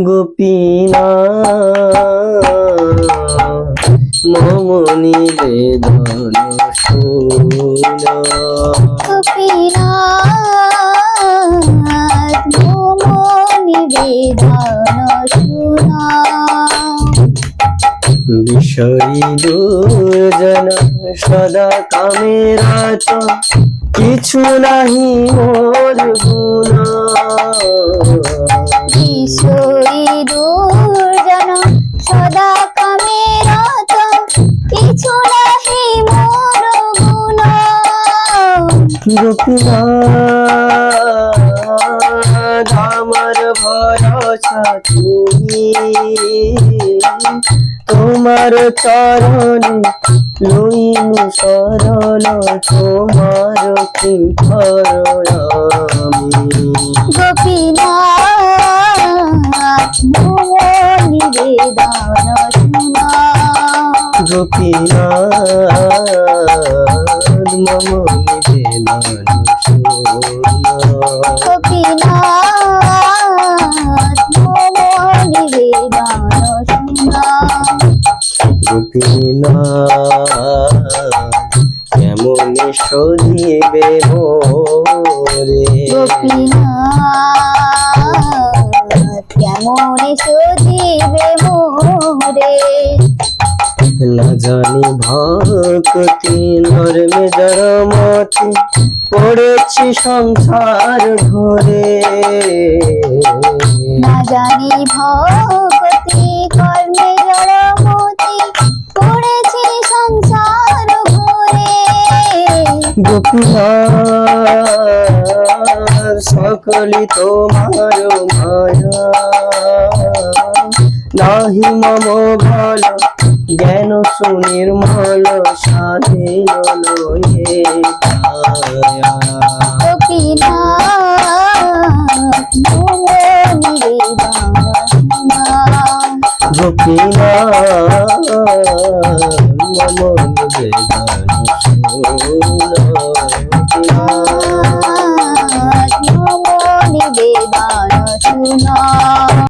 গোপীনাথ মম নিবেদন শুনো। গোপীনাথ মম নিবেদন শুনো। বিষয়ী দুর্জন সদা কামেরত, কিছু নাহি মোর গুণ। বিষয়ী দুর্জন সদা কামেরত, কিছু নাহি মোর গুণ। গোপীনাথ আমার ভরসা তুমি, তোমার চরণে লইনু শরণ, তোমার কৃপার আমি। গোপীনাথ মম নিবেদন শুনো। গোপীনাথ মম নিবেদন শুনো। গোপীনাথ মম নিবেদন শুনো। গোপীনাথ কেমন সজিবে মোরে। গোপীনাথ কেমন সজিবে মোরে। না জানি ভক্তি নরমে জড়মতি, পড়েছি সংসার ঘরে। না জানি ভক্তি কর্মে জড়মতি, পড়েছি সংসার ঘরে। গোপীনাথ সকলি তোমার মায়া, নাহি মম ভাল জ্ঞান সুনির্মল, স্বাধীন লয়ে ছায়া। গোপীনাথ মম নিবেদন শুনো। গোপীনাথ মম নিবেদন